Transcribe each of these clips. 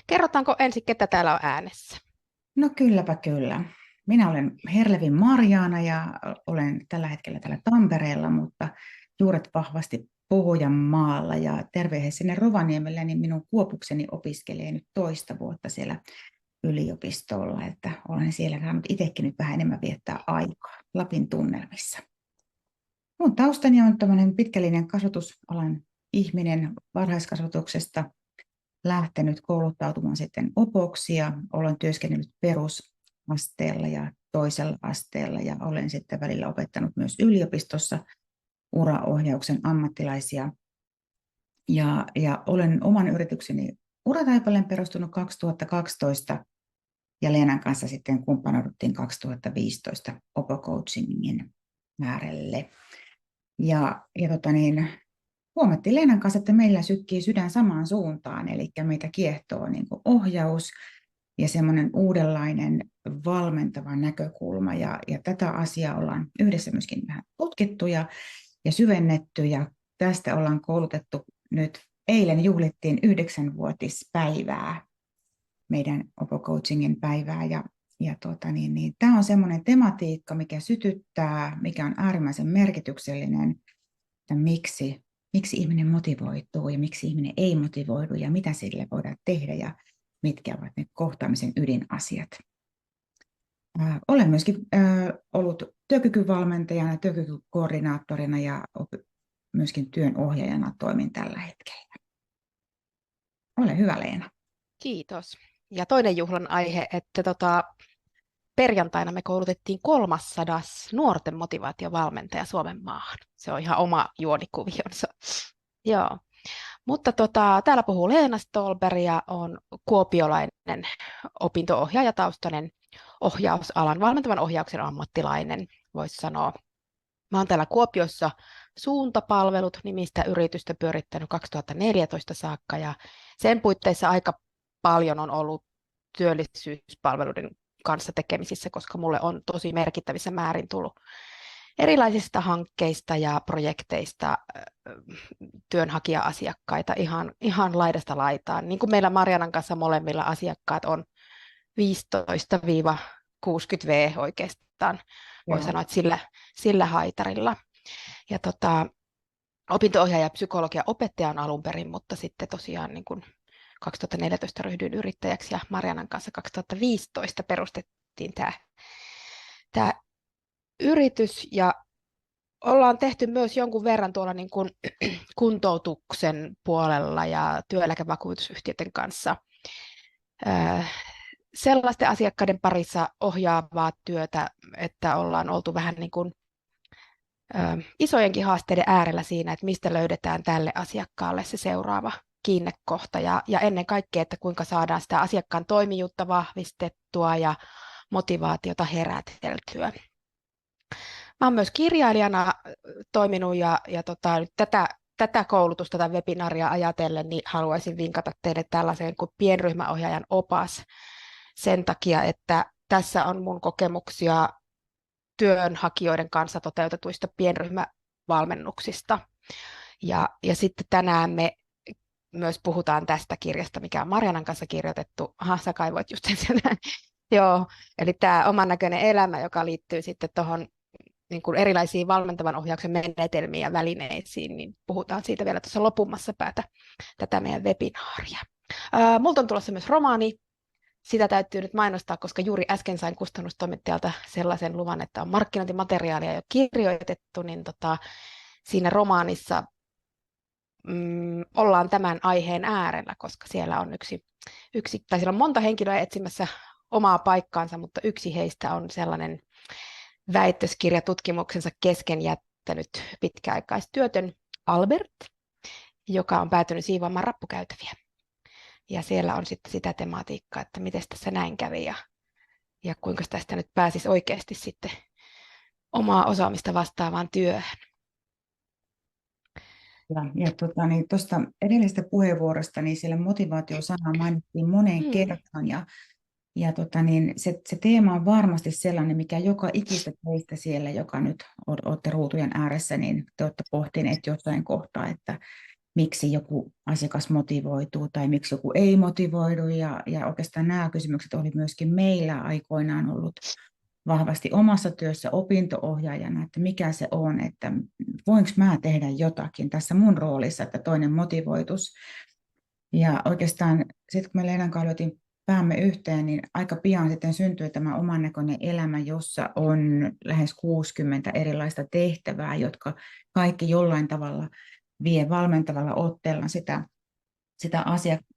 Kerrotaanko ensin, ketä täällä on äänessä? No kylläpä kyllä. Minä olen Herlevin Marjaana ja olen tällä hetkellä täällä Tampereella, mutta juuret vahvasti Pohjanmaalla ja terveiset sinne Rovaniemelle, niin minun Kuopukseni opiskelee nyt toista vuotta siellä yliopistolla, että olen siellä saanut itsekin nyt vähän enemmän viettää aikaa Lapin tunnelmissa. Mun taustani on tämmöinen pitkällinen kasvatusalan ihminen varhaiskasvatuksesta lähtenyt kouluttautumaan sitten opoksi ja olen työskennellyt perusasteella ja toisella asteella ja olen sitten välillä opettanut myös yliopistossa uraohjauksen ammattilaisia ja olen oman yritykseni Urataipaleen perustunut 2012 ja Leenan kanssa sitten kumppanoiduttiin 2015 Opo Coachingin äärelle. Huomattiin Leenan kanssa, että meillä sykkii sydän samaan suuntaan, eli meitä kiehtoo niin kuin ohjaus ja semmoinen uudenlainen valmentava näkökulma. Ja tätä asiaa ollaan yhdessä myöskin vähän tutkittu ja syvennetty, ja tästä ollaan koulutettu nyt. Eilen juhlittiin 9-vuotispäivää, meidän Opo Coachingin päivää, tämä on semmoinen tematiikka, mikä sytyttää, mikä on äärimmäisen merkityksellinen, että miksi ihminen motivoituu ja miksi ihminen ei motivoidu ja mitä sille voidaan tehdä ja mitkä ovat ne kohtaamisen ydinasiat. Olen myöskin ollut työkykyvalmentajana, työkykykoordinaattorina ja myöskin työnohjaajana toimin tällä hetkellä. Ole hyvä, Leena. Kiitos. Ja toinen juhlan aihe, että perjantaina me koulutettiin 300 nuorten motivaatiovalmentaja Suomen maahan. Se on ihan oma juonikuvionsa. Joo. Mutta täällä puhuu Leena Stolberg ja on kuopiolainen opinto-ohjaajataustainen ohjausalan, valmentavan ohjauksen ammattilainen, voisi sanoa. Mä oon täällä Kuopiossa Suuntapalvelut nimistä yritystä pyörittänyt 2014 saakka ja sen puitteissa aika paljon on ollut työllisyyspalveluiden kanssa tekemisissä, koska mulle on tosi merkittävissä määrin tullut erilaisista hankkeista ja projekteista työnhakija-asiakkaita ihan laidasta laitaan. Niin kuin meillä Marjanan kanssa molemmilla asiakkaat on 15-60V oikeastaan, voi sanoa, että sillä haitarilla. Ja opinto-ohjaaja ja psykologia opettaja on alun perin, mutta sitten tosiaan niin kuin 2014 ryhdyin yrittäjäksi ja Marjanan kanssa 2015 perustettiin tämä yritys ja ollaan tehty myös jonkun verran tuolla niin kuin kuntoutuksen puolella ja työeläkevakuutusyhtiöiden kanssa sellaisten asiakkaiden parissa ohjaavaa työtä, että ollaan oltu vähän niin kuin isojenkin haasteiden äärellä siinä, että mistä löydetään tälle asiakkaalle se seuraava kiinnekohta ja ennen kaikkea, että kuinka saadaan sitä asiakkaan toimijuutta vahvistettua ja motivaatiota heräteltyä. Mä oon myös kirjailijana toiminut ja nyt tätä koulutusta tai webinaaria ajatellen, niin haluaisin vinkata teille tällaisen kuin pienryhmäohjaajan opas sen takia, että tässä on mun kokemuksia työnhakijoiden kanssa toteutetuista pienryhmävalmennuksista. Ja sitten tänään me myös puhutaan tästä kirjasta, mikä on Marjanan kanssa kirjoitettu. Aha, sä kaivoit just sen sieltä. Joo, eli tämä oman näköinen elämä, joka liittyy sitten tuohon niin kuin erilaisiin valmentavan ohjauksen menetelmiin ja välineisiin, niin puhutaan siitä vielä tuossa lopummassa päätä tätä meidän webinaaria. Multa on tulossa myös romaani. Sitä täytyy nyt mainostaa, koska juuri äsken sain kustannustoimittajalta sellaisen luvan, että on markkinointimateriaalia jo kirjoitettu, niin siinä romaanissa ollaan tämän aiheen äärellä, koska siellä on siellä on monta henkilöä etsimässä omaa paikkaansa, mutta yksi heistä on sellainen väitöskirjatutkimuksensa kesken jättänyt pitkäaikaistyötön Albert, joka on päätynyt siivoamaan rappukäytäviä. Ja siellä on sitten sitä tematiikkaa, että miten tässä näin kävi ja kuinka tästä nyt pääsisi oikeasti sitten omaa osaamista vastaavaan työhön. Tuosta edellisestä puheenvuorosta, niin siellä motivaatiosana mainittiin moneen kertaan se teema on varmasti sellainen, mikä joka ikistä teistä siellä, joka nyt olette ruutujen ääressä, niin te olette pohtineet jossain kohtaa, että miksi joku asiakas motivoituu tai miksi joku ei motivoidu. Ja oikeastaan nämä kysymykset oli myöskin meillä aikoinaan ollut vahvasti omassa työssä opinto-ohjaajana, että mikä se on, että voinko mä tehdä jotakin tässä mun roolissa, että toinen motivoitus. Ja oikeastaan sitten kun me Leenan kanssa lyötiin päämme yhteen, niin aika pian sitten syntyi tämä oman näköinen elämä, jossa on lähes 60 erilaista tehtävää, jotka kaikki jollain tavalla vie valmentavalla otteella sitä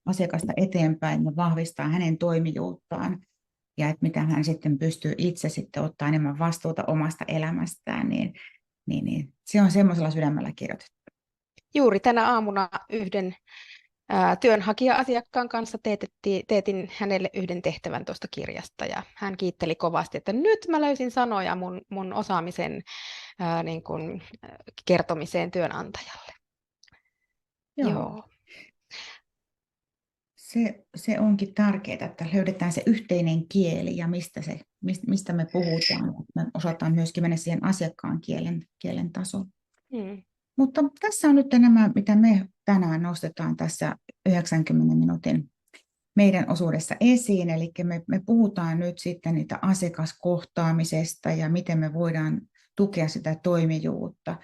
asiakasta eteenpäin ja vahvistaa hänen toimijuuttaan. Ja että mitä hän sitten pystyy itse sitten ottaa enemmän vastuuta omasta elämästään, niin se on semmoisella sydämellä kirjoitettu. Juuri tänä aamuna yhden työnhakija-asiakkaan kanssa teetin hänelle yhden tehtävän tuosta kirjasta ja hän kiitteli kovasti, että nyt mä löysin sanoja mun osaamisen niin kuin, kertomiseen työnantajalle. Joo. Se onkin tärkeää, että löydetään se yhteinen kieli ja mistä me puhutaan. Me osataan myöskin mennä siihen asiakkaan kielen tasoon. Mutta tässä on nyt nämä, mitä me tänään nostetaan tässä 90 minuutin meidän osuudessa esiin. Eli me puhutaan nyt sitten niitä asiakaskohtaamisesta ja miten me voidaan tukea sitä toimijuutta.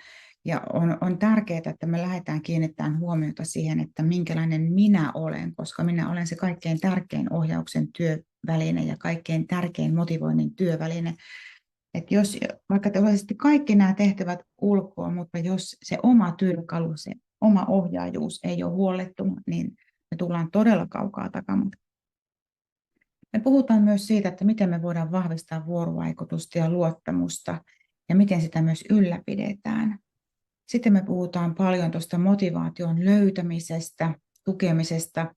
Ja on tärkeää, että me lähdetään kiinnittämään huomiota siihen, että minkälainen minä olen, koska minä olen se kaikkein tärkein ohjauksen työväline ja kaikkein tärkein motivoinnin työväline. Että jos vaikka te olisitte kaikki nämä tehtävät ulkoa, mutta jos se oma työkalu, se oma ohjaajuus ei ole huollettu, niin me tullaan todella kaukaa takamatkaa. Me puhutaan myös siitä, että miten me voidaan vahvistaa vuorovaikutusta ja luottamusta ja miten sitä myös ylläpidetään. Sitten me puhutaan paljon tuosta motivaation löytämisestä, tukemisesta.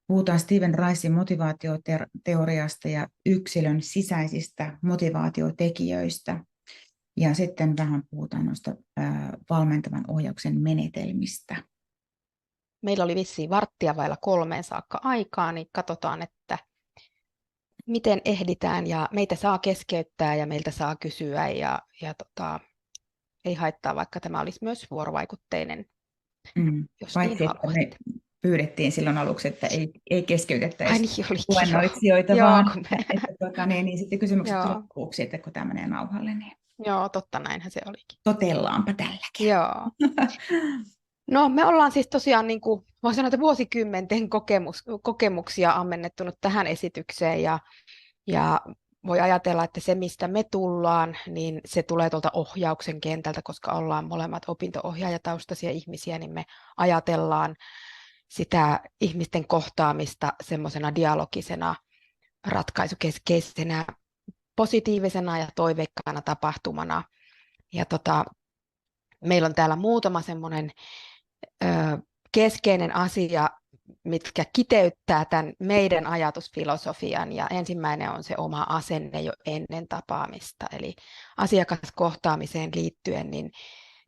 Puhutaan Steven Ricein motivaatioteoriasta ja yksilön sisäisistä motivaatiotekijöistä. Ja sitten vähän puhutaan noista valmentavan ohjauksen menetelmistä. Meillä oli vissiin 2:15 saakka aikaa, niin katsotaan, että miten ehditään ja meitä saa keskeyttää ja meiltä saa kysyä ja ei haittaa, vaikka tämä olisi myös vuorovaikutteinen, jos paitsi, niin haluat. Me pyydettiin silloin aluksi, että ei keskeytettäisi luennoitsijoita, vaan niin sitten kysymykset loppuuksi, että kun tämä menee nauhalle. Niin. Joo, totta, näinhän se olikin. Totellaanpa tälläkin. Joo. No, me ollaan siis tosiaan, niin kuin, voin sanoa, että vuosikymmenten kokemuksia ammennettu tähän esitykseen ja voi ajatella, että se, mistä me tullaan, niin se tulee tuolta ohjauksen kentältä, koska ollaan molemmat opinto-ohjaajataustaisia ihmisiä, niin me ajatellaan sitä ihmisten kohtaamista semmoisena dialogisena, ratkaisukeskeisenä, positiivisena ja toiveikkaana tapahtumana. Ja meillä on täällä muutama semmoinen keskeinen asia, mitkä kiteyttää tämän meidän ajatusfilosofian, ja ensimmäinen on se oma asenne jo ennen tapaamista, eli asiakaskohtaamiseen liittyen, niin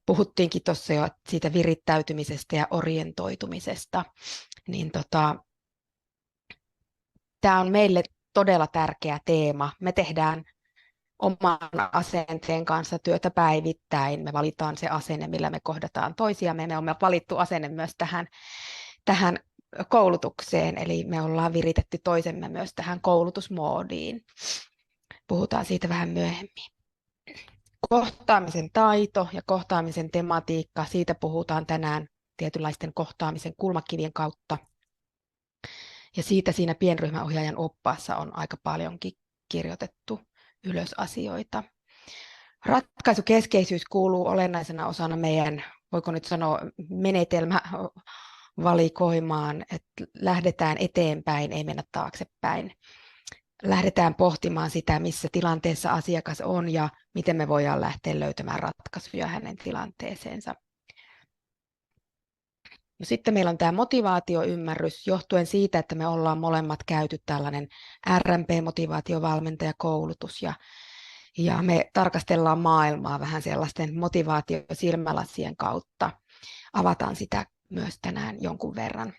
puhuttiinkin tuossa jo siitä virittäytymisestä ja orientoitumisesta, niin tämä on meille todella tärkeä teema. Me tehdään oman asenteen kanssa työtä päivittäin, me valitaan se asenne, millä me kohdataan toisiamme, me olemme valittu asenne myös tähän koulutukseen, eli me ollaan viritetty toisemme myös tähän koulutusmoodiin. Puhutaan siitä vähän myöhemmin. Kohtaamisen taito ja kohtaamisen tematiikka, siitä puhutaan tänään tietynlaisten kohtaamisen kulmakivien kautta. Ja siitä siinä pienryhmäohjaajan oppaassa on aika paljonkin kirjoitettu ylös asioita. Ratkaisukeskeisyys kuuluu olennaisena osana meidän, voiko nyt sanoa, menetelmävalikoimaan, että lähdetään eteenpäin, ei mennä taaksepäin. Lähdetään pohtimaan sitä, missä tilanteessa asiakas on ja miten me voidaan lähteä löytämään ratkaisuja hänen tilanteeseensa. No sitten meillä on tämä motivaatioymmärrys, johtuen siitä, että me ollaan molemmat käyty tällainen RMP-motivaatiovalmentajakoulutus ja me tarkastellaan maailmaa vähän sellaisten motivaatiosilmälasien kautta. Avataan sitä myös tänään jonkun verran.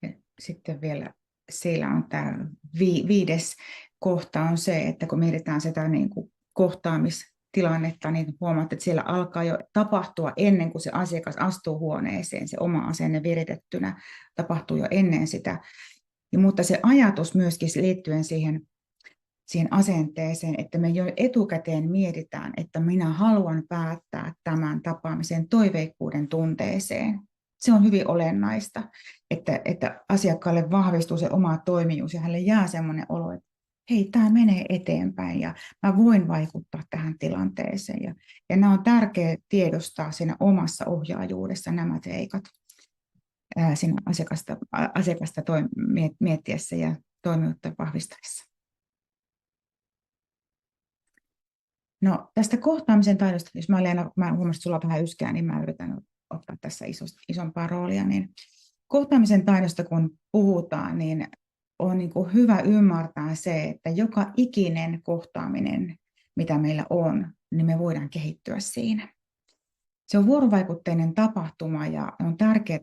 Ja sitten vielä siellä on tämä 5. kohta on se, että kun mietitään sitä niin kuin tilannetta, niin huomaatte, että siellä alkaa jo tapahtua ennen kuin se asiakas astuu huoneeseen, se oma asenne viritettynä tapahtuu jo ennen sitä. Mutta se ajatus myöskin liittyen siihen asenteeseen, että me jo etukäteen mietitään, että minä haluan päättää tämän tapaamisen toiveikkuuden tunteeseen. Se on hyvin olennaista, että asiakkaalle vahvistuu se oma toimijuus ja hänelle jää sellainen olo, että hei, tämä menee eteenpäin ja mä voin vaikuttaa tähän tilanteeseen. Ja nämä on tärkeää tiedostaa siinä omassa ohjaajuudessa nämä seikat siinä asiakasta miettiessä ja toimijuutta vahvistaessa. No tästä kohtaamisen taidosta, jos mä huomasin, että sulla on vähän yskää, niin mä yritän ottaa tässä isompaa roolia. Niin kohtaamisen taidosta kun puhutaan, niin on niin kuin hyvä ymmärtää se, että joka ikinen kohtaaminen, mitä meillä on, niin me voidaan kehittyä siinä. Se on vuorovaikutteinen tapahtuma ja on tärkeää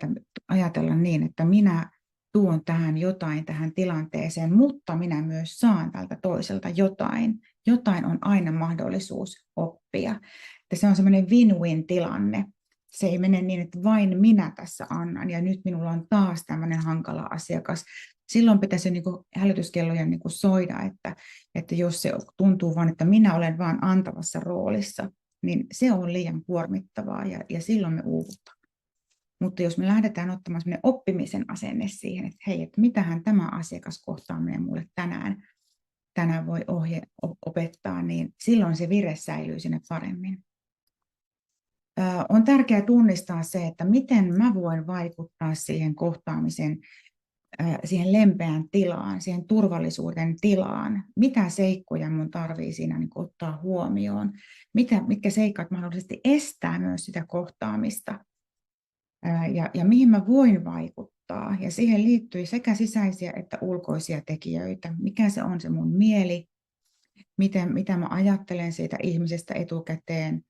ajatella niin, että minä tuon tähän jotain tähän tilanteeseen, mutta minä myös saan tältä toiselta jotain. Jotain on aina mahdollisuus oppia. Että se on semmoinen win-win-tilanne. Se ei mene niin, että vain minä tässä annan ja nyt minulla on taas tämmöinen hankala asiakas. Silloin pitäisi niin kuin hälytyskellojen niin kuin soida, että jos se tuntuu vain, että minä olen vain antavassa roolissa, niin se on liian kuormittavaa ja silloin me uuvutaan. Mutta jos me lähdetään ottamaan sellainen oppimisen asenne siihen, että hei, että mitähän tämä asiakaskohtaaminen mulle tänään voi opettaa, niin silloin se vire säilyy sinne paremmin. On tärkeää tunnistaa se, että miten mä voin vaikuttaa siihen kohtaamisen, siihen lempeään tilaan, siihen turvallisuuden tilaan. Mitä seikkoja mun tarvii siinä niin ottaa huomioon? Mitkä seikat mahdollisesti estää myös sitä kohtaamista? Ja mihin mä voin vaikuttaa. Ja siihen liittyy sekä sisäisiä että ulkoisia tekijöitä. Mikä se on se mun mieli, mitä mä ajattelen siitä ihmisestä etukäteen.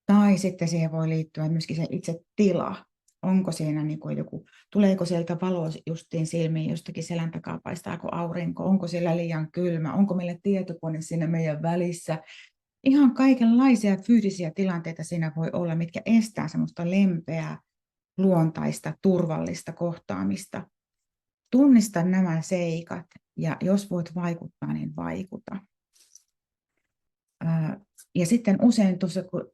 Tai sitten siihen voi liittyä myöskin se itse tila. Onko siinä niin kuin tuleeko sieltä valo justiin silmiin jostakin selän takaa, paistaako aurinko, onko siellä liian kylmä, onko meillä tietokone siinä meidän välissä. Ihan kaikenlaisia fyysisiä tilanteita siinä voi olla, mitkä estää semmoista lempeää, luontaista, turvallista kohtaamista. Tunnista nämä seikat ja jos voit vaikuttaa, niin vaikuta. Ja sitten usein tuossa, kun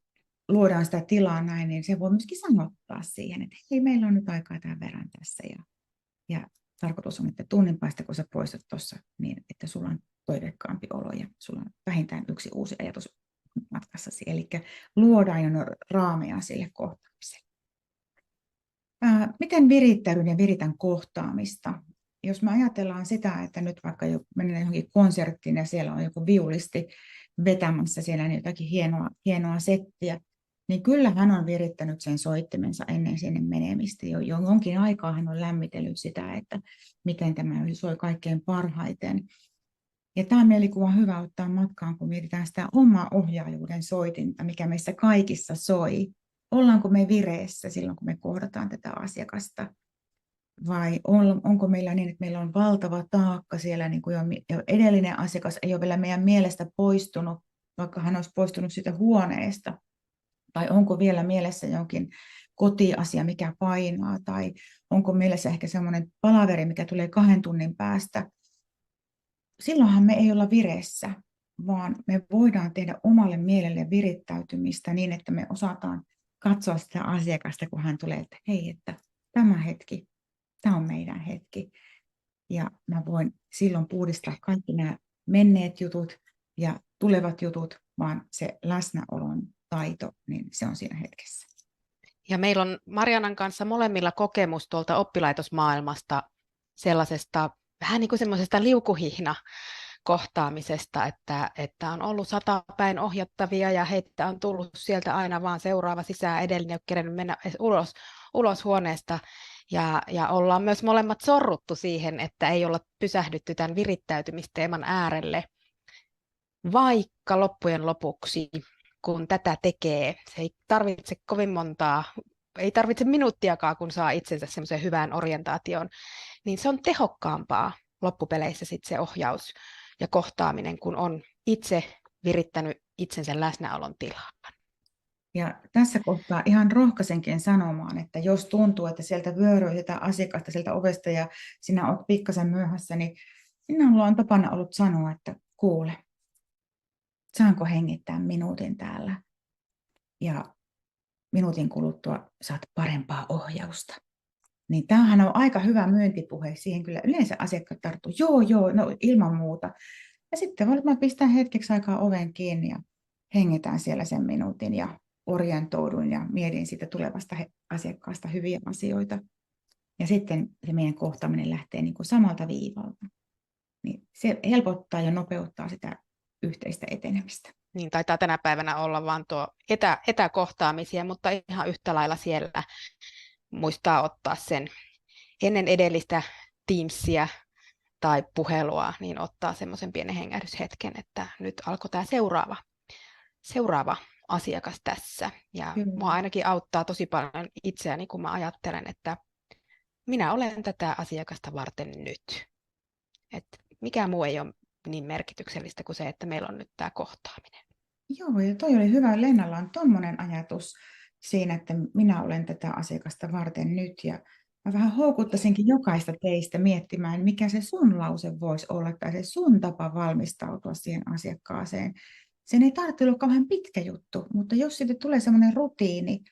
luodaan sitä tilaa näin, niin se voi myöskin sanottaa siihen, että hei, meillä on nyt aikaa tämän verran tässä. Ja tarkoitus on, että tunnin päästä, kun sä poistut tuossa, niin että sulla on toiveikkaampi olo ja sulla on vähintään yksi uusi ajatus matkassasi. Eli luodaan jo raameja sille kohtaamiselle. Miten virittäydyn ja viritän kohtaamista? Jos me ajatellaan sitä, että nyt vaikka mennään johonkin konserttiin ja siellä on joku viulisti vetämässä siellä niin jotakin hienoa settiä, niin kyllä hän on virittänyt sen soittimensa ennen sinne menemistä. Jo jonkin aikaa hän on lämmitellyt sitä, että miten tämä soi kaikkein parhaiten. Ja tämä mielikuva on hyvä ottaa matkaan, kun mietitään sitä omaa ohjaajuuden soitinta, mikä meissä kaikissa soi. Ollaanko me vireessä silloin, kun me kohdataan tätä asiakasta? Vai onko meillä niin, että meillä on valtava taakka siellä, niin kuin jo edellinen asiakas ei ole vielä meidän mielestä poistunut, vaikka hän olisi poistunut siitä huoneesta? Tai onko vielä mielessä jonkin kotiasia, mikä painaa? Tai onko mielessä ehkä semmoinen palaveri, mikä tulee 2 tunnin päästä? Silloinhan me ei olla vireessä, vaan me voidaan tehdä omalle mielelle virittäytymistä niin, että me osataan katsoa sitä asiakasta, kun hän tulee, että hei, että tämä hetki, tämä on meidän hetki. Ja mä voin silloin puhdistaa kaikki nämä menneet jutut ja tulevat jutut, vaan se läsnäolon taito, niin se on siinä hetkessä. Ja meillä on Marianan kanssa molemmilla kokemus tuolta oppilaitosmaailmasta sellaisesta vähän niin kuin semmoisesta liukuhihna-kohtaamisesta, että on ollut 100 päin ohjattavia ja heitä on tullut sieltä aina vaan seuraava sisään, edellinen ei ole kerennyt mennä ulos huoneesta. Ja ollaan myös molemmat sorruttu siihen, että ei olla pysähdytty tämän virittäytymisteeman äärelle, vaikka loppujen lopuksi, kun tätä tekee, se ei tarvitse kovin montaa, ei tarvitse minuuttiakaan, kun saa itsensä semmoiseen hyvään orientaatioon, niin se on tehokkaampaa loppupeleissä sit se ohjaus ja kohtaaminen, kun on itse virittänyt itsensä läsnäolon tilaan. Ja tässä kohtaa ihan rohkaisenkin sanomaan, että jos tuntuu, että sieltä vyöryy sitä asiakasta sieltä ovesta ja sinä olet pikkasen myöhässä, niin minulla on tapana ollut sanoa, että kuule, saanko hengittää minuutin täällä? Ja minuutin kuluttua saat parempaa ohjausta. Niin tämähän on aika hyvä myyntipuhe. Siihen kyllä yleensä asiakkaat tarttuu. Joo, no ilman muuta. Ja sitten mä pistän hetkeksi aikaa oven kiinni ja hengitään siellä sen minuutin ja orientoudun ja mietin siitä tulevasta asiakkaasta hyviä asioita. Ja sitten se meidän kohtaaminen lähtee niin kuin samalta viivalta. Niin se helpottaa ja nopeuttaa sitä yhteistä etenemistä. Niin taitaa tänä päivänä olla vaan tuo etäkohtaamisia, mutta ihan yhtä lailla siellä muistaa ottaa sen ennen edellistä Teamsia tai puhelua, niin ottaa semmoisen pienen hengähdyshetken, että nyt alkoi tämä seuraava asiakas tässä. Ja mua ainakin auttaa tosi paljon itseäni, kun mä ajattelen, että minä olen tätä asiakasta varten nyt. Et mikä muu ei ole niin merkityksellistä kuin se, että meillä on nyt tämä kohtaaminen. Joo, ja toi oli hyvä. Lennalla on tuommoinen ajatus siinä, että minä olen tätä asiakasta varten nyt. Ja mä vähän houkuttaisinkin jokaista teistä miettimään, mikä se sun lause voisi olla, tai se sun tapa valmistautua siihen asiakkaaseen. Sen ei tarvitse olla kauhean pitkä juttu, mutta jos siitä tulee semmoinen rutiini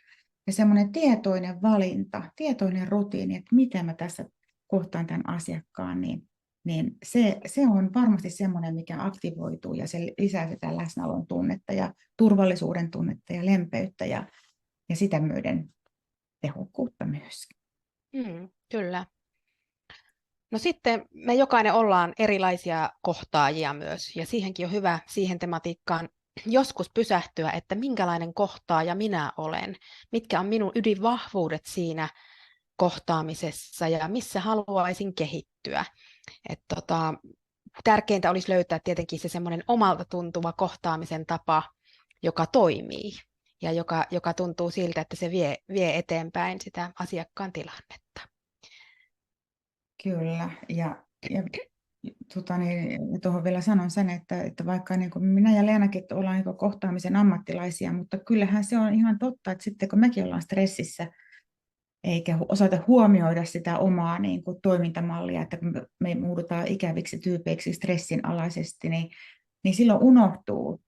ja semmoinen tietoinen valinta, tietoinen rutiini, että miten mä tässä kohtaan tämän asiakkaan, niin se on varmasti semmoinen, mikä aktivoituu ja se lisää sitä läsnäolon tunnetta ja turvallisuuden tunnetta ja lempeyttä ja sitä myöden tehokkuutta myös. Kyllä. No sitten me jokainen ollaan erilaisia kohtaajia myös, ja siihenkin on hyvä siihen tematiikkaan joskus pysähtyä, että minkälainen kohtaaja minä olen, mitkä on minun ydinvahvuudet siinä kohtaamisessa ja missä haluaisin kehittyä. Tärkeintä olisi löytää tietenkin se semmoinen omalta tuntuva kohtaamisen tapa, joka toimii ja joka tuntuu siltä, että se vie eteenpäin sitä asiakkaan tilannetta. Kyllä, ja tuohon vielä sanon sen, että vaikka niin kuin minä ja Leenakin ollaan niin kuin kohtaamisen ammattilaisia, mutta kyllähän se on ihan totta, että sitten kun mekin ollaan stressissä, eikä osata huomioida sitä omaa niin kuin toimintamallia, että kun me muudutaan ikäviksi tyypeiksi stressin alaisesti, niin silloin unohtuu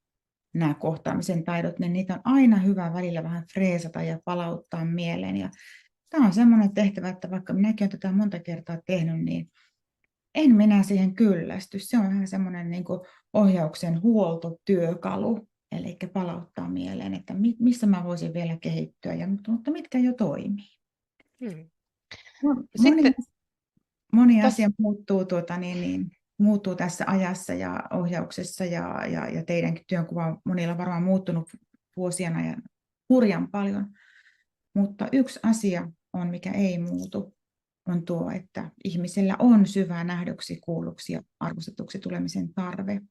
nämä kohtaamisen taidot, niin niitä on aina hyvä välillä vähän freesata ja palauttaa mieleen. Ja tämä on semmoinen tehtävä, että vaikka minäkin olen tätä monta kertaa tehnyt, niin en minä siihen kyllästy. Se on vähän semmoinen niin kuin ohjauksen huoltotyökalu, eli palauttaa mieleen, että missä mä voisin vielä kehittyä, mutta mitkä jo toimii. Moni asia muuttuu tässä ajassa ja ohjauksessa ja teidänkin työnkuva monilla varmaan muuttunut vuosien ja hurjan paljon. Mutta yksi asia on, mikä ei muutu, on tuo, että ihmisellä on syvää nähdyksi, kuulluksi ja arvostetuksi tulemisen tarve.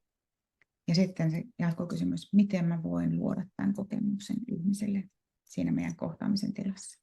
Ja sitten se jatkokysymys, miten mä voin luoda tämän kokemuksen ihmiselle siinä meidän kohtaamisen tilassa.